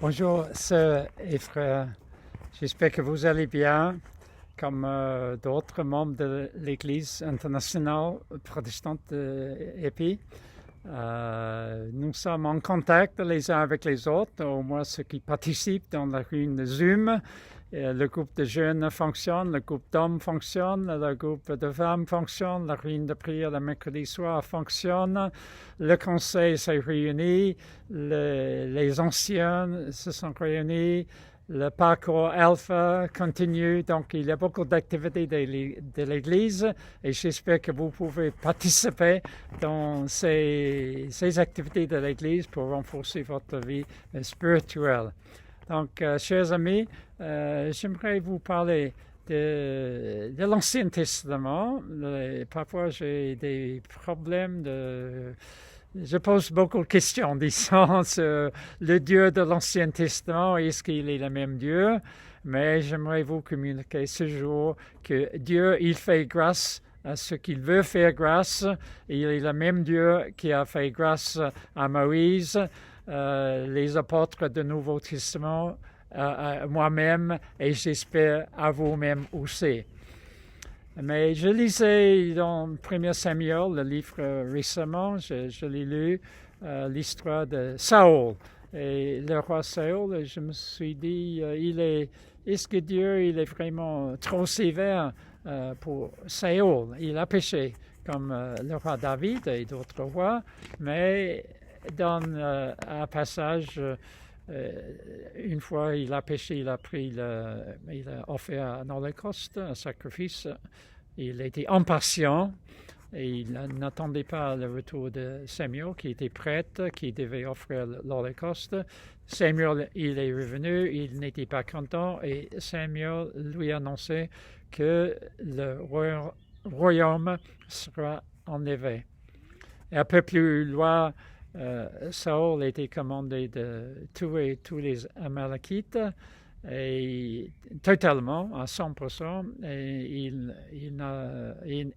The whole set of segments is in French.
Bonjour, sœurs et frères. J'espère que vous allez bien, comme d'autres membres de l'Église internationale protestante d'Épi. Nous sommes en contact les uns avec les autres, au moins ceux qui participent dans la réunion de Zoom. Le groupe de jeunes fonctionne, le groupe d'hommes fonctionne, le groupe de femmes fonctionne, la réunion de prière le mercredi soir fonctionne, le conseil s'est réuni, les anciens se sont réunis, le parcours Alpha continue, donc il y a beaucoup d'activités de l'Église et j'espère que vous pouvez participer dans ces activités de l'Église pour renforcer votre vie spirituelle. Donc, chers amis, j'aimerais vous parler de l'Ancien Testament. Parfois, j'ai des problèmes Je pose beaucoup de questions, disons, sur le Dieu de l'Ancien Testament. Est-ce qu'il est le même Dieu? Mais j'aimerais vous communiquer ce jour que Dieu, il fait grâce à ce qu'il veut faire grâce. Il est le même Dieu qui a fait grâce à Moïse, les apôtres du Nouveau Testament, à moi-même et j'espère à vous-même aussi. Mais je lisais dans 1 Samuel, le livre récemment, je l'ai lu, l'histoire de Saül. Et le roi Saül, je me suis dit, est-ce que Dieu il est vraiment trop sévère pour Saül? Il a péché comme le roi David et d'autres rois, mais dans un passage, une fois il a péché, il a offert un holocauste, un sacrifice. Il était impatient et il n'attendait pas le retour de Samuel qui était prêt, qui devait offrir l'holocauste. Samuel, il est revenu, il n'était pas content et Samuel lui annonçait que le royaume sera enlevé. Et un peu plus loin, Saül était commandé de tuer tous les Amalekites et totalement, à 100%, et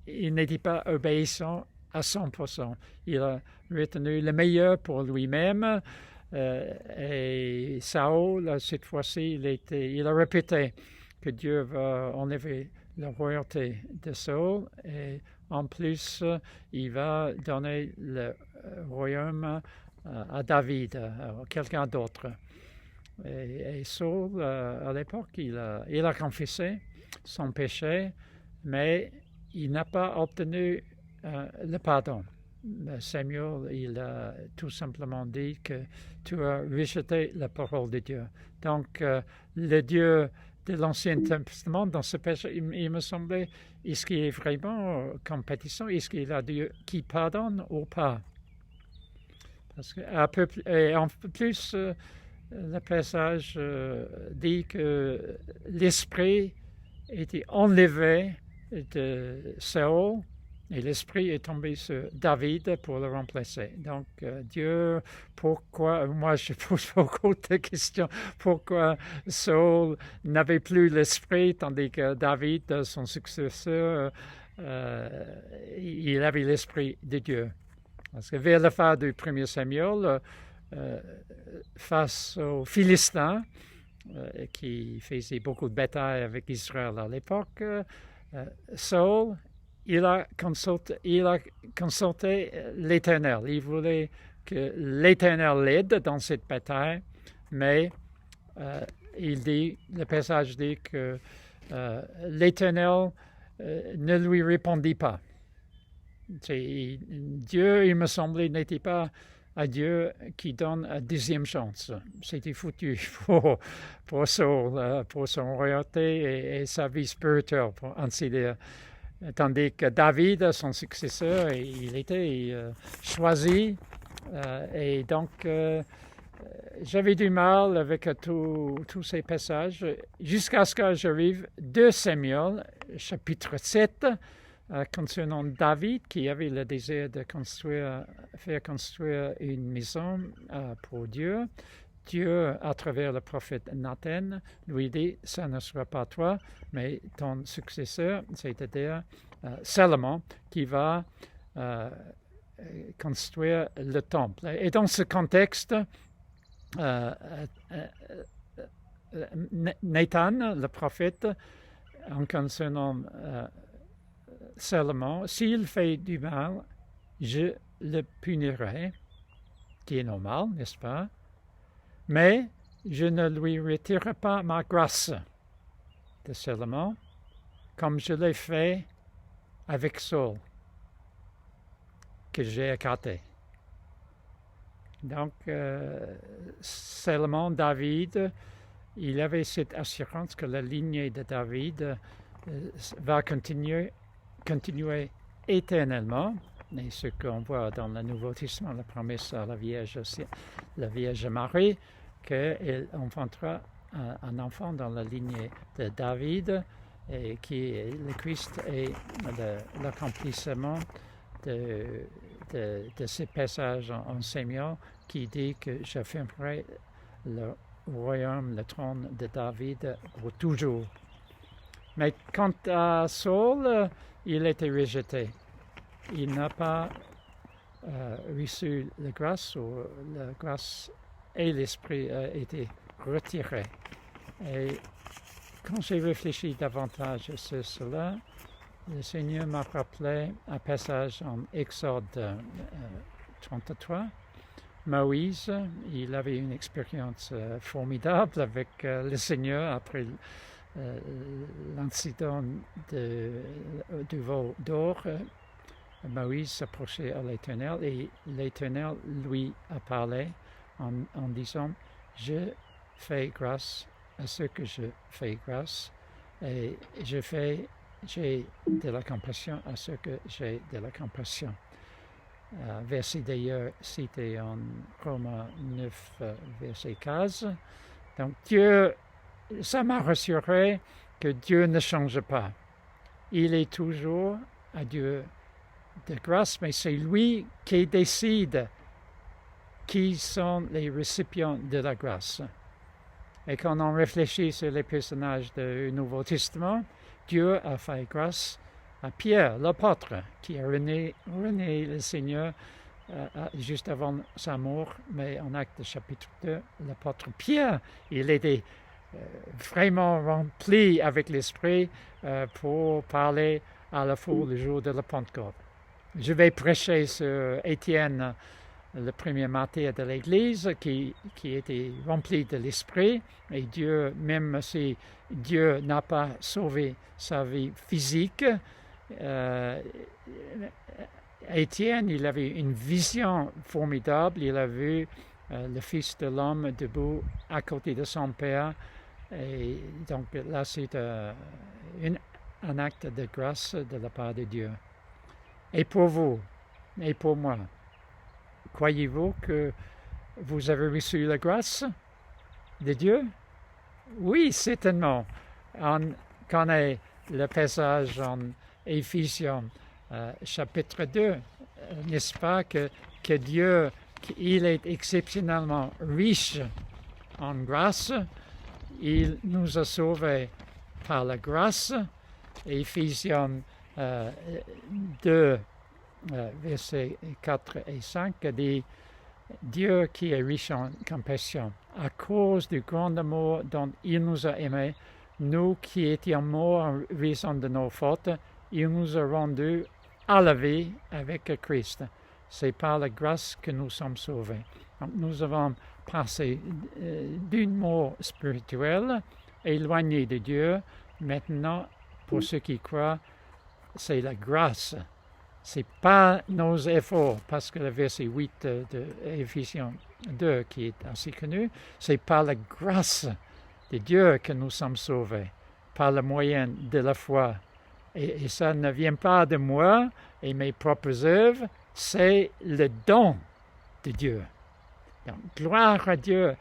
il n'était pas obéissant à 100%. Il a retenu le meilleur pour lui-même et Saül, cette fois-ci, il a répété que Dieu va enlever la royauté de Saül et en plus, il va donner le royaume à David, à quelqu'un d'autre. Et Saül, à l'époque, il a confessé son péché, mais il n'a pas obtenu le pardon. Samuel, il a tout simplement dit que tu as rejeté la parole de Dieu. Donc, le Dieu de l'Ancien Testament, dans ce péché, il me semblait, est-ce qu'il est vraiment compétition? Est-ce qu'il a Dieu qui pardonne ou pas? Parce que, en plus, le passage dit que l'esprit était enlevé de Saül et l'esprit est tombé sur David pour le remplacer. Donc Dieu, pourquoi, moi je pose beaucoup de questions, pourquoi Saül n'avait plus l'esprit tandis que David, son successeur, il avait l'esprit de Dieu. Parce que vers la fin du 1er Samuel, face aux Philistins, qui faisaient beaucoup de batailles avec Israël à l'époque, Saül, il a consulté l'Éternel. Il voulait que l'Éternel l'aide dans cette bataille, mais le passage dit que l'Éternel ne lui répondit pas. Dieu, il me semblait, n'était pas un Dieu qui donne une deuxième chance. C'était foutu pour Saül, pour son royauté et sa vie spirituelle, pour ainsi dire. Tandis que David, son successeur, il était choisi. Et donc, j'avais du mal avec tous ces passages, jusqu'à ce que j'arrive 2 Samuel, chapitre 7, concernant David, qui avait le désir de faire construire une maison pour Dieu. Dieu, à travers le prophète Nathan, lui dit, ça ne sera pas toi, mais ton successeur, c'est-à-dire Salomon, qui va construire le temple. Et dans ce contexte, Nathan, le prophète, en concernant Salomon, s'il fait du mal, je le punirai, qui est normal, n'est-ce pas? Mais je ne lui retirerai pas ma grâce de Salomon, comme je l'ai fait avec Saul, que j'ai écarté. Donc, Salomon, David, il avait cette assurance que la lignée de David va continuer éternellement. Et ce qu'on voit dans le Nouveau Testament, la promesse à la Vierge Marie, qu'elle enfantera un enfant dans la lignée de David, et qui est le Christ et l'accomplissement de ce passage enseignant qui dit que j'affirmerai le royaume, le trône de David pour toujours. Mais quant à Saul, il était rejeté. Il n'a pas reçu la grâce, ou la grâce et l'esprit a été retirés. Et quand j'ai réfléchi davantage sur cela, le Seigneur m'a rappelé un passage en Exode 33. Moïse, il avait une expérience formidable avec le Seigneur après l'incident du veau d'or. Moïse s'approchait à l'Éternel et l'Éternel lui a parlé en disant « Je fais grâce à ce que je fais grâce et j'ai de la compassion à ce que j'ai de la compassion. » Verset d'ailleurs cité en Romains 9, verset 15. Donc Dieu, ça m'a rassuré que Dieu ne change pas. Il est toujours à Dieu de grâce, mais c'est lui qui décide qui sont les récipients de la grâce. Et quand on réfléchit sur les personnages du Nouveau Testament, Dieu a fait grâce à Pierre, l'apôtre, qui a renié le Seigneur juste avant sa mort, mais en Actes chapitre 2, l'apôtre Pierre, il était vraiment rempli avec l'Esprit pour parler à la foule le jour de la Pentecôte. Je vais prêcher sur Étienne, le premier martyr de l'Église, qui était rempli de l'Esprit, et Dieu, même si Dieu n'a pas sauvé sa vie physique, Étienne, il avait une vision formidable, il a vu le Fils de l'homme debout à côté de son Père, et donc là c'est un acte de grâce de la part de Dieu. Et pour vous, et pour moi, croyez-vous que vous avez reçu la grâce de Dieu? Oui, certainement. On connaît le passage en Éphésiens chapitre 2, n'est-ce pas, que Dieu, il est exceptionnellement riche en grâce. Il nous a sauvés par la grâce. Éphésiens 2, versets 4 et 5, dit « Dieu qui est riche en compassion, à cause du grand amour dont il nous a aimés, nous qui étions morts en raison de nos fautes, il nous a rendus à la vie avec Christ. C'est par la grâce que nous sommes sauvés. » Donc, nous avons passé d'une mort spirituelle, éloignée de Dieu. Maintenant, pour ceux qui croient, c'est la grâce. Ce n'est pas nos efforts, parce que le verset 8 de Éphésiens 2, qui est assez connu, c'est par la grâce de Dieu que nous sommes sauvés, par le moyen de la foi. Et ça ne vient pas de moi et mes propres œuvres, c'est le don de Dieu. Donc, gloire à Dieu.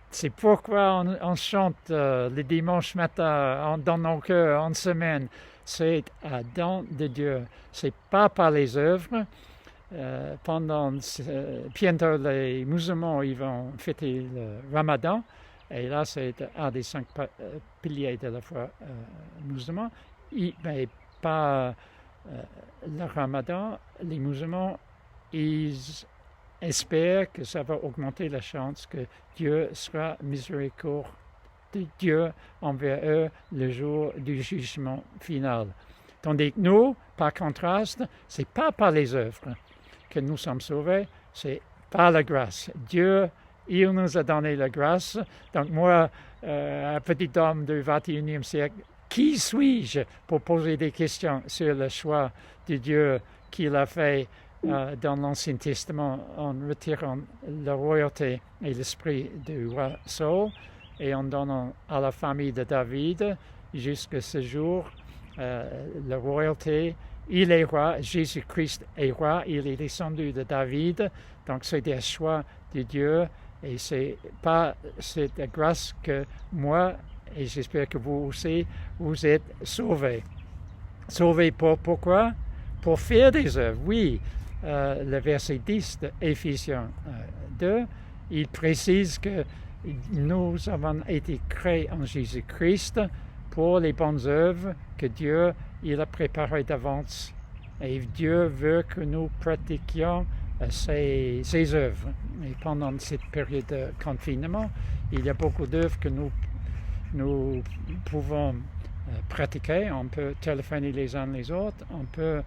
C'est pourquoi on chante le dimanche matin dans nos cœurs en semaine. C'est un don de Dieu. C'est pas par les œuvres. Bientôt les musulmans ils vont fêter le Ramadan. Et là, c'est un des 5 piliers de la foi musulmane. Mais pas le Ramadan. Les musulmans, ils espère que ça va augmenter la chance que Dieu sera miséricordieux de Dieu envers eux le jour du jugement final. Tandis que nous, par contraste, ce n'est pas par les œuvres que nous sommes sauvés, c'est par la grâce. Dieu, il nous a donné la grâce. Donc moi, un petit homme du XXIe siècle, qui suis-je pour poser des questions sur le choix de Dieu qu'il a fait dans l'Ancien Testament en retirant la royauté et l'esprit du roi Saul et en donnant à la famille de David jusqu'à ce jour la royauté. Il est roi, Jésus-Christ est roi, il est descendu de David, donc c'est des choix de Dieu et c'est pas cette grâce que moi, et j'espère que vous aussi, vous êtes sauvés. Sauvés pourquoi? Pour faire des œuvres, oui. Le verset 10 d'Éphésiens 2, il précise que nous avons été créés en Jésus-Christ pour les bonnes œuvres que Dieu il a préparées d'avance. Et Dieu veut que nous pratiquions ces œuvres. Et pendant cette période de confinement, il y a beaucoup d'œuvres que nous pouvons pratiquer. On peut téléphoner les uns les autres, on peut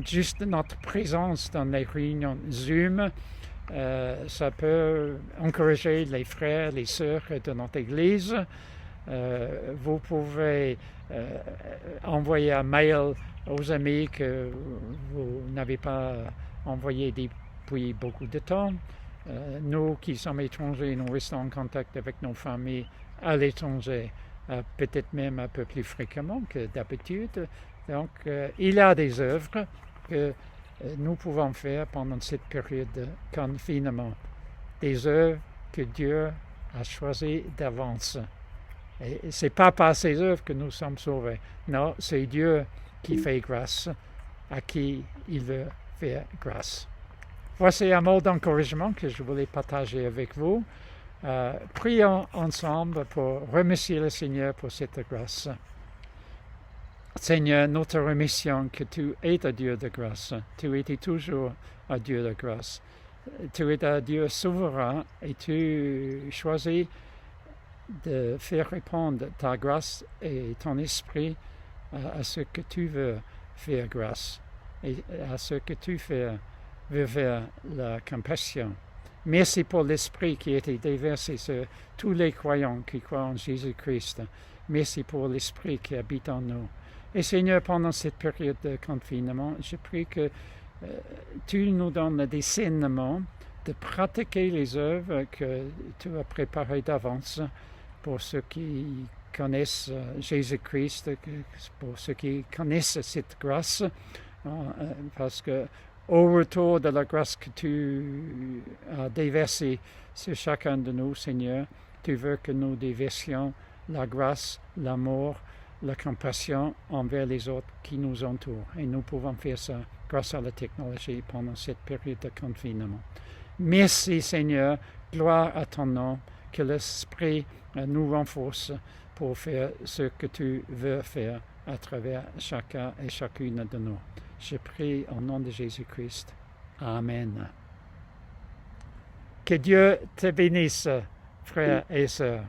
juste notre présence dans les réunions Zoom, ça peut encourager les frères, les sœurs de notre Église. Vous pouvez envoyer un mail aux amis que vous n'avez pas envoyé depuis beaucoup de temps. Nous qui sommes étrangers, nous restons en contact avec nos familles à l'étranger, peut-être même un peu plus fréquemment que d'habitude. Donc, il y a des œuvres que nous pouvons faire pendant cette période de confinement. Des œuvres que Dieu a choisies d'avance. Et ce n'est pas par ces œuvres que nous sommes sauvés. Non, c'est Dieu qui fait grâce à qui il veut faire grâce. Voici un mot d'encouragement que je voulais partager avec vous. Prions ensemble pour remercier le Seigneur pour cette grâce. Seigneur, nous te remercions que tu es un Dieu de grâce. Tu étais toujours un Dieu de grâce. Tu es un Dieu souverain et tu choisis de faire répondre ta grâce et ton esprit à ce que tu veux faire grâce et à ce que tu veux faire la compassion. Merci pour l'esprit qui a été déversé sur tous les croyants qui croient en Jésus-Christ. Merci pour l'esprit qui habite en nous. Et Seigneur, pendant cette période de confinement, je prie que tu nous donnes le discernement de pratiquer les œuvres que tu as préparées d'avance pour ceux qui connaissent Jésus-Christ, pour ceux qui connaissent cette grâce, parce que au retour de la grâce que tu as déversée sur chacun de nous, Seigneur, tu veux que nous déversions la grâce, l'amour, la compassion envers les autres qui nous entourent. Et nous pouvons faire ça grâce à la technologie pendant cette période de confinement. Merci Seigneur, gloire à ton nom, que l'Esprit nous renforce pour faire ce que tu veux faire à travers chacun et chacune de nous. Je prie au nom de Jésus-Christ. Amen. Que Dieu te bénisse, frères et sœurs.